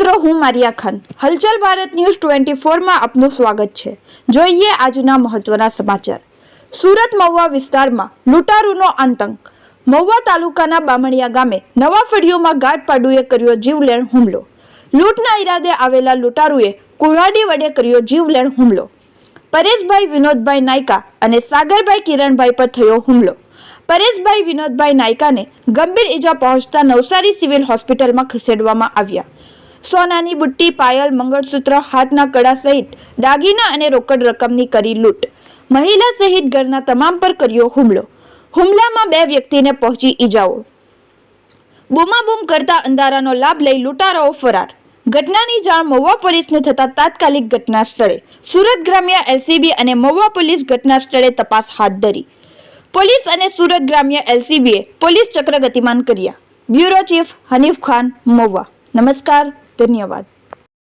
મિત્રો, હું મારિયા ખાન. હલચલ ભારત ન્યૂઝ 24 માં આપનું સ્વાગત છે. જોઈએ આજના મહત્વના સમાચાર. સુરત મહુવા વિસ્તારમાં લૂંટારૂનો આતંક. મહુવા તાલુકાના બામણિયા ગામે નવા ફળિયોમાં ગાઢપાડુએ કર્યો જીવલેણ હુમલો. લૂંટના ઈરાદે આવેલા લૂંટારૂએ કુરાડી વડે કર્યો જીવલેણ હુમલો. પરેશભાઈ વિનોદભાઈ નાયકા અને સાગરભાઈ કિરણભાઈ પર થયો હુમલો. પરેશભાઈ વિનોદભાઈ નાયકાને ગંભીર ઈજા પહોંચતા નવસારી સિવિલ હોસ્પિટલમાં ખસેડવામાં આવ્યા. સોનાની બુટ્ટી, પાયલ, મંગળસૂત્ર, હાથના કડા સહિત દાગીના અને રોકડ રકમની કરી લૂંટ. મહિલા સહિત ઘરના તમામ પર કર્યો હુમલો. હુમલામાં 2 વ્યક્તિને પહોંચી ઈજાઓ. બૂમાબૂમ કરતા અંધારાનો લાભ લઈ લૂંટારાઓ ફરાર. ઘટનાની જાણ મહુવા પોલીસને થતા તાત્કાલિક ઘટના સ્થળે સુરત ગ્રામ્ય એલસીબી અને મહુવા પોલીસ ઘટના સ્થળે તપાસ હાથ ધરી. પોલીસ અને સુરત ગ્રામ્ય એલસીબીએ પોલીસ ચક્ર ગતિમાન કર્યા. Bureau chief Hanif Khan, Mahuva. નમસ્કાર, ધન્યવાદ.